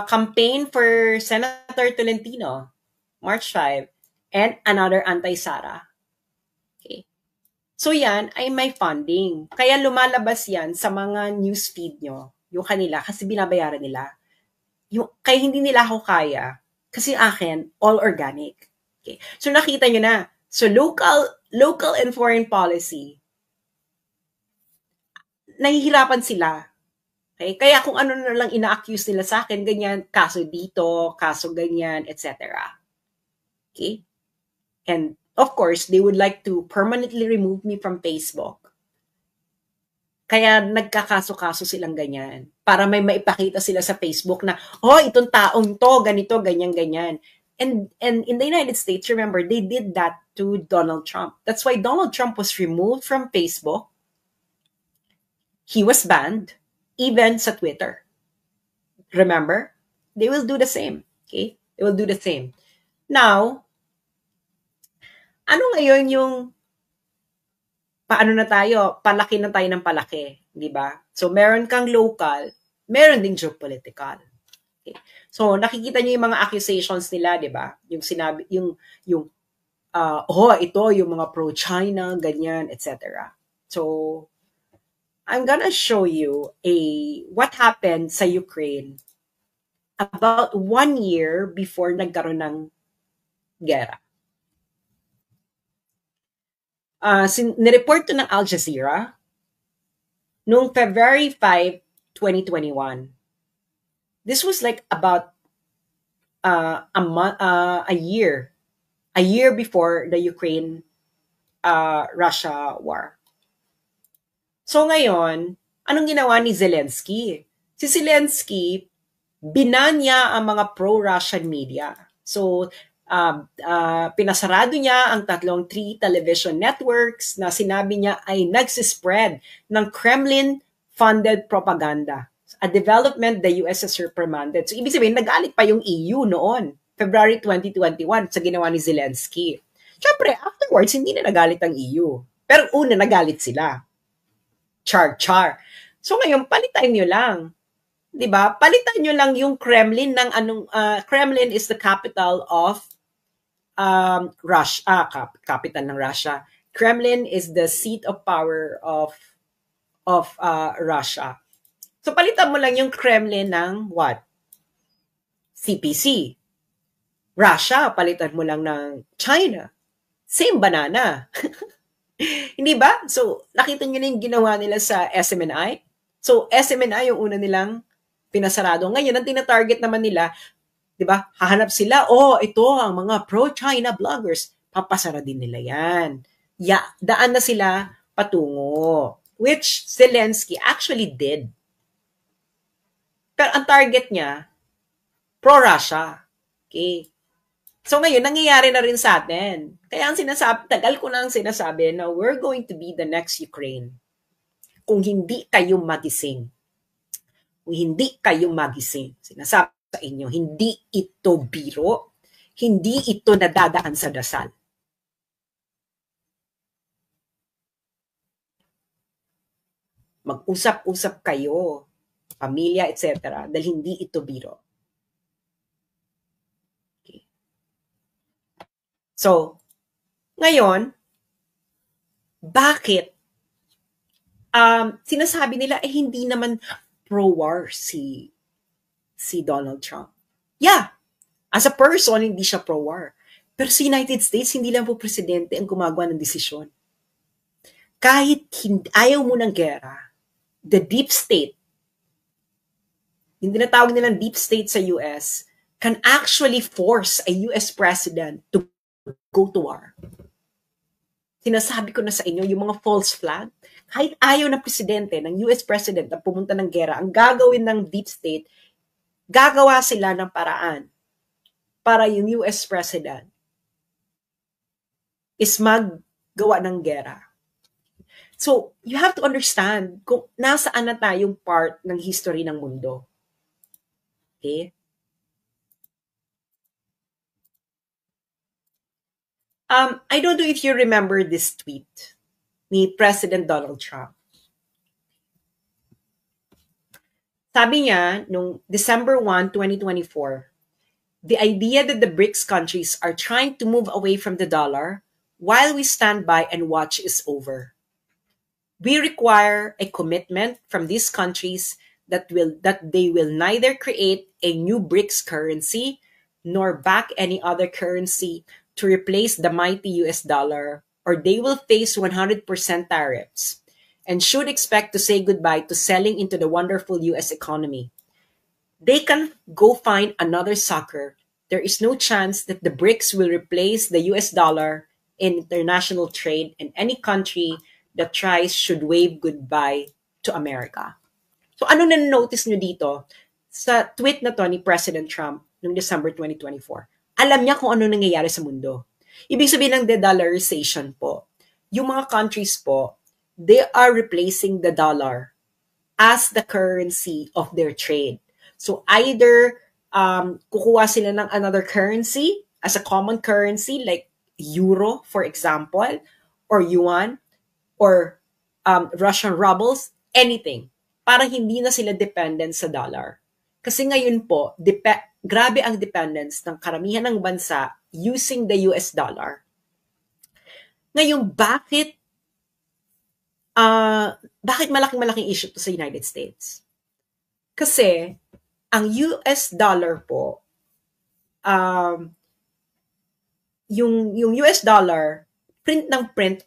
campaign for Senator Tolentino, March 5, and another anti-Sara. Okay? So yan ay may funding. Kaya lumalabas yan sa mga newsfeed nyo, yung kanila, kasi binabayaran nila. Kaya hindi nila ako kaya, kasi akin, all organic. Okay. So nakita nyo na. So local and foreign policy, nahihirapan sila. Okay? Kaya kung ano na lang ina-accuse nila sa akin, ganyan, kaso dito, kaso ganyan, etc. Okay? And of course, they would like to permanently remove me from Facebook. Kaya nagkakaso-kaso silang ganyan. Para may maipakita sila sa Facebook na, oh, itong taong to, ganito, ganyan-ganyan. And in the United States, remember, they did that to Donald Trump. That's why Donald Trump was removed from Facebook. He was banned, even sa Twitter. Remember? They will do the same. Okay? They will do the same. Now, ano ngayon yung paano na tayo? Palaki na tayo ng palaki, di ba? So, meron kang local, meron ding geopolitical. Okay. So, nakikita niyo yung mga accusations nila, di ba? Yung sinabi, ito, yung mga pro-China, ganyan, etc. So, I'm gonna show you what happened sa Ukraine about 1 year before nagkaroon ng gera. Nireport to ng Al Jazeera noong February 5, 2021. This was like about a year before the Ukraine-Russia war. So ngayon, anong ginawa ni Zelensky? Si Zelensky, binan niya ang mga pro-Russian media. So, pinasarado niya ang 3 television networks na sinabi niya ay nagsispread ng Kremlin-funded propaganda. A development the US has reprimanded. So, ibig sabihin, nagalit pa yung EU noon, February 2021, sa ginawa ni Zelensky. Siyempre, afterwards, hindi na nagalit ang EU. Pero una, nagalit sila. Char. So ngayon, palitan nyo lang. 'Di ba? Palitan nyo lang yung Kremlin ng Kremlin is the capital of Russia, capital ng Russia. Kremlin is the seat of power of Russia. So palitan mo lang yung Kremlin ng what? CPC. Russia, palitan mo lang ng China. Same banana. Hindi ba? So, nakita nyo na yung ginawa nila sa SMNI? So, SMNI yung una nilang pinasarado. Ngayon, ang tina-target naman nila, di ba? Hahanap sila, ito ang mga pro-China bloggers. Papasara din nila yan. Daan na sila patungo. Which Zelensky actually did. Pero ang target niya, pro-Russia. Okay? So ngayon, nangyayari na rin sa atin. Kaya ang sinasabi, tagal ko na ang sinasabi na we're going to be the next Ukraine. Kung hindi kayo magising. Kung hindi kayo magising. Sinasabi sa inyo, hindi ito biro. Hindi ito nadadaan sa dasal. Mag-usap-usap kayo, pamilya, etc. Dahil hindi ito biro. So, ngayon, bakit sinasabi nila hindi naman pro-war si Donald Trump? Yeah, as a person, hindi siya pro-war. Pero sa United States, hindi lang po presidente ang gumagawa ng desisyon. Kahit ayaw mo ng gera, the deep state, yung tinatawag nilang deep state sa US, can actually force a US president to go to war. Sinasabi ko na sa inyo, yung mga false flag, kahit ayaw na presidente ng US president na pumunta ng gera, ang gagawin ng deep state, gagawa sila ng paraan para yung US president is maggawa ng gera. So, you have to understand kung nasaan na tayong part ng history ng mundo. Okay? I don't know if you remember this tweet ni President Donald Trump. Sabi niya, nung December 1, 2024, the idea that the BRICS countries are trying to move away from the dollar while we stand by and watch is over. We require a commitment from these countries that they will neither create a new BRICS currency nor back any other currency to replace the mighty US dollar, or they will face 100% tariffs and should expect to say goodbye to selling into the wonderful US economy. They can go find another sucker. There is no chance that the BRICS will replace the US dollar in international trade, and any country that tries should wave goodbye to America. So ano na-notice nyo dito sa tweet na to ni President Trump noong December 2024? Alam niya kung ano nangyayari sa mundo. Ibig sabihin ng de-dollarization po, yung mga countries po, they are replacing the dollar as the currency of their trade. So either kukuha sila ng another currency as a common currency like euro, for example, or yuan, or Russian rubles, anything. Para hindi na sila dependent sa dollar. Kasi ngayon po, grabe ang dependence ng karamihan ng bansa using the US dollar. Ngayon, bakit malaking issue to sa United States? Kasi, ang US dollar po, yung US dollar, print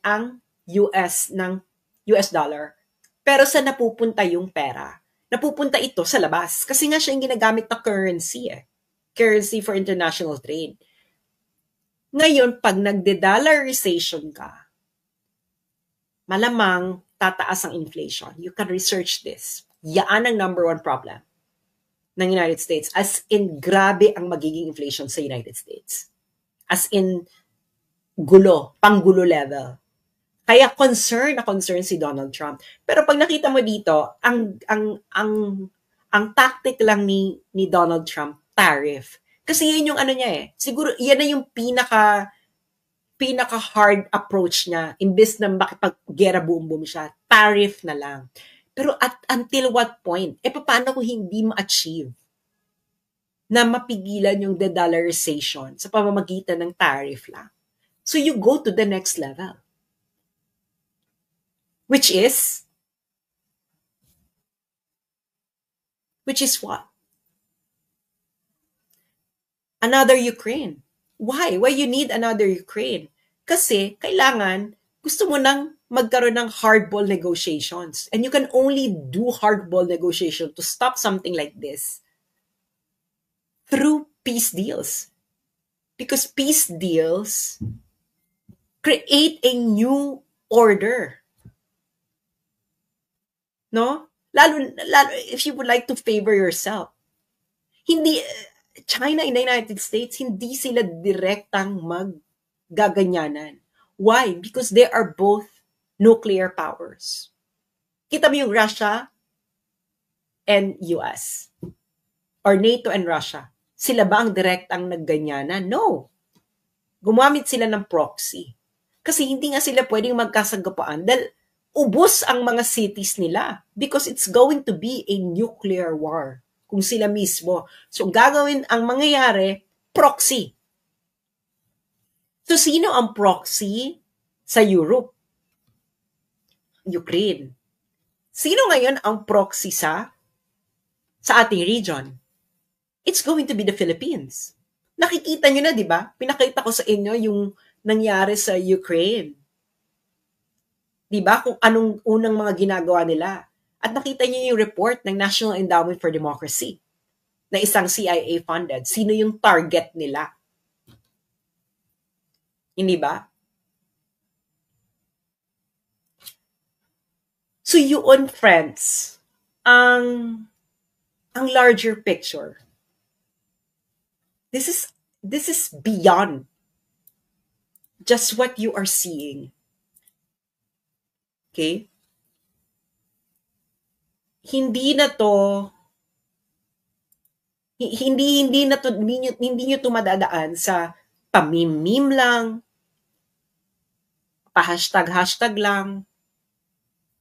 ang US dollar. Pero sa napupunta yung pera? Napupunta ito sa labas. Kasi nga siya yung ginagamit na currency Currency for international trade. Ngayon, pag nagde-dollarization ka, malamang tataas ang inflation. You can research this. Yan ang number one problem ng United States. As in, grabe ang magiging inflation sa United States. As in, panggulo level. Kaya concern si Donald Trump. Pero pag nakita mo dito, ang tactic lang ni Donald Trump, tariff. Kasi yun yung ano niya Siguro yan na yung pinaka hard approach niya. Imbes na makipag-gera boom siya, tariff na lang. Pero until what point? Paano kung hindi ma-achieve na mapigilan yung de-dollarization sa pamamagitan ng tariff lang? So you go to the next level. Which is what? Another Ukraine. Why? Why you need another Ukraine? Kasi kailangan, gusto mo nang magkaroon ng hardball negotiations. And you can only do hardball negotiation to stop something like this through peace deals. Because peace deals create a new order. No? Lalo if you would like to favor yourself. Hindi, China and the United States, hindi sila direktang maggaganyanan. Why? Because they are both nuclear powers. Kita mo yung Russia and US. Or NATO and Russia. Sila ba ang direktang nagganyanan? No. Gumamit sila ng proxy. Kasi hindi nga sila pwedeng magkasagapaan dahil ubos ang mga cities nila because it's going to be a nuclear war kung sila mismo. So gagawin ang mangyayari, proxy. So sino ang proxy sa Europe? Ukraine. Sino ngayon ang proxy sa ating region? It's going to be the Philippines. Nakikita nyo na, di ba? Pinakita ko sa inyo yung nangyari sa Ukraine. Di ba? Kung anong unang mga ginagawa nila. At nakita nyo yung report ng National Endowment for Democracy na isang CIA funded. Sino yung target nila? Hindi ba? So yun, friends, ang larger picture. This is beyond just what you are seeing. Okay? Hindi nyo to madadaan sa pamimim lang, pa-hashtag lang.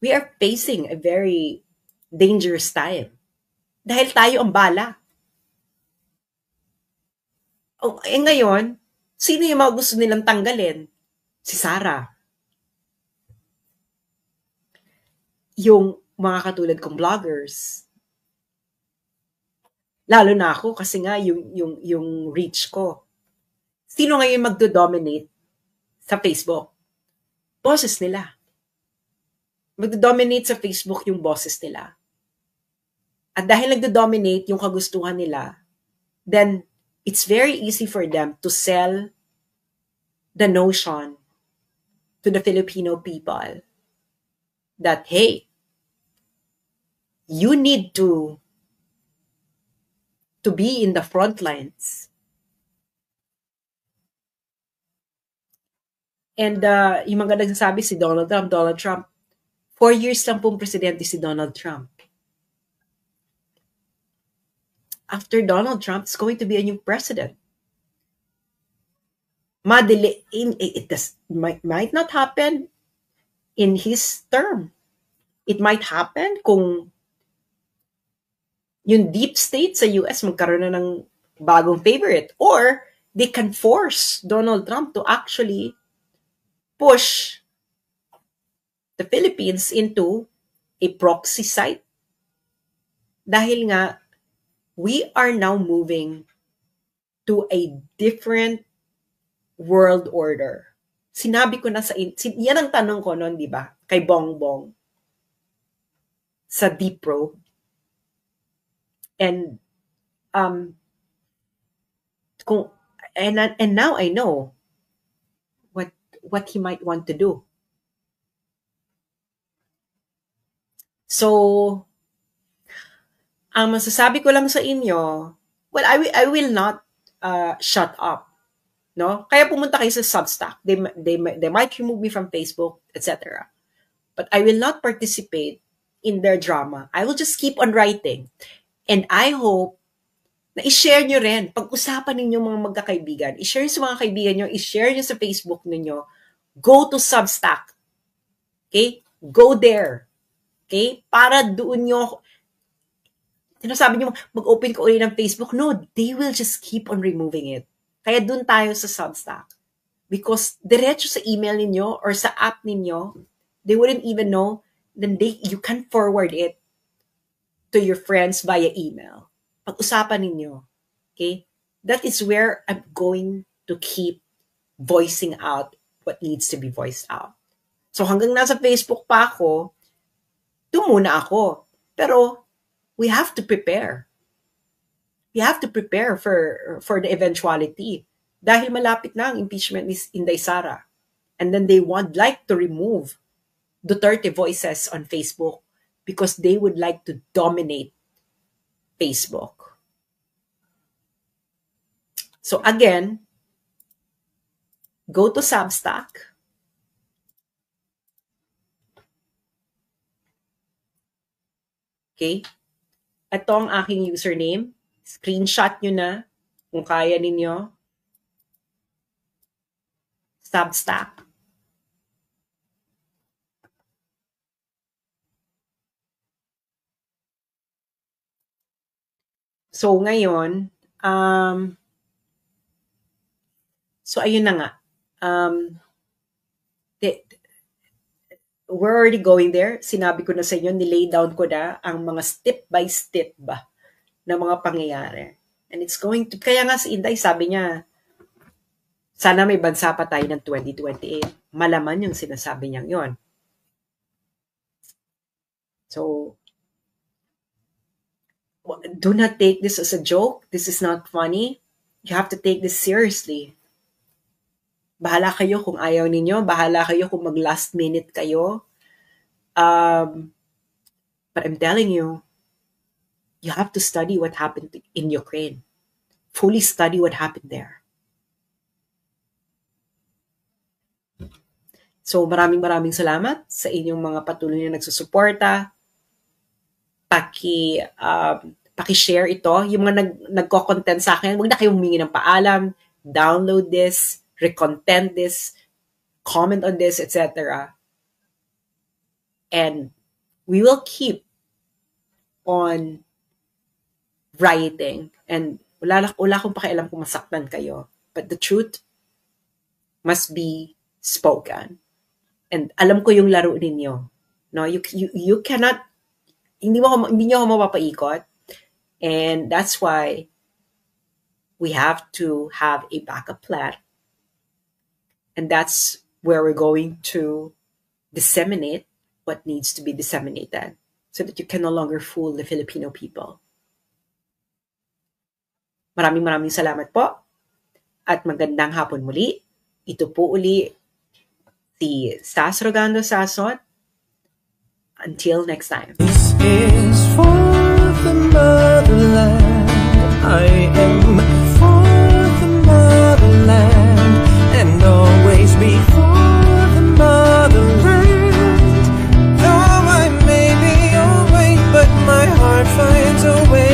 We are facing a very dangerous time. Dahil tayo ang bala. Ngayon, sino yung mga gusto nilang tanggalin? Si Sara. Yung mga katulad kong vloggers. Lalo na ako kasi nga yung reach ko. Sino ngayon magdo-dominate sa Facebook? Boses nila. Magdo-dominate sa Facebook yung boses nila. At dahil nagdo-dominate yung kagustuhan nila, then it's very easy for them to sell the notion to the Filipino people that, hey, you need to be in the front lines. And yung mga nagsasabi si Donald Trump, 4 years lang pong presidente si Donald Trump. After Donald Trump, it's going to be a new president. Might not happen in his term. It might happen kung yung deep state sa US magkaroon na ng bagong favorite. Or they can force Donald Trump to actually push the Philippines into a proxy site. Dahil nga, we are now moving to a different world order. Sinabi ko na yan ang tanong ko noon, di ba? Kay Bongbong. Sa Deep Probe. And, and now I know what he might want to do. So, ang masasabi ko lang sa inyo, well, I will not shut up. No? Kaya pumunta kayo sa Substack. They might remove me from Facebook, etc. But I will not participate in their drama. I will just keep on writing. And I hope na i-share nyo rin. Pag-usapan ninyo mga magkakaibigan. I-share sa mga kaibigan nyo. I-share nyo sa Facebook ninyo. Go to Substack. Okay? Go there. Okay? Para doon nyo, sinasabi nyo, mag-open ko ulit ng Facebook. No, they will just keep on removing it. Kaya doon tayo sa Substack. Because diretso sa email ninyo or sa app ninyo, they wouldn't even know, then you can forward it to your friends via email. Pag-usapan ninyo. Okay? That is where I'm going to keep voicing out what needs to be voiced out. So hanggang nasa Facebook pa ako, doon muna ako. Pero we have to prepare. We have to prepare for the eventuality. Dahil malapit na ang impeachment ni Inday Sara. And then they would like to remove Duterte voices on Facebook because they would like to dominate Facebook. So again, go to Substack. Okay? Ito ang aking username. Screenshot nyo na kung kaya ninyo. Substack. So ngayon, so ayun na nga. We're already going there. Sinabi ko na sa inyo, nilay down ko na ang mga step by step ba na mga pangyayari. And it's going to, kaya nga si Inday, sabi niya, sana may bansa pa tayo ng 2028. Malaman yung sinasabi niyang yon. So, do not take this as a joke. This is not funny. You have to take this seriously. Bahala kayo kung ayaw ninyo. Bahala kayo kung mag-last minute kayo. But I'm telling you, you have to study what happened in Ukraine. Fully study what happened there. So maraming salamat sa inyong mga patuloy na nagsusuporta. Paki-share ito. Yung mga nagko-content sa akin, huwag na kayong humingi ng paalam. Download this. Recontent this, comment on this, etc. And we will keep on writing. And wala akong pakialam kung masaktan kayo. But the truth must be spoken. And alam ko yung laro ninyo. No, you cannot, hindi nyo ako mapapaikot. And that's why we have to have a backup plan. And that's where we're going to disseminate what needs to be disseminated so that you can no longer fool the Filipino people. Maraming salamat po at magandang hapon muli. Ito po uli si Sas Rogando Sasot. Until next time. This is for the motherland. I am for the motherland. And always be for the motherland. Though I may be away, but my heart finds a way.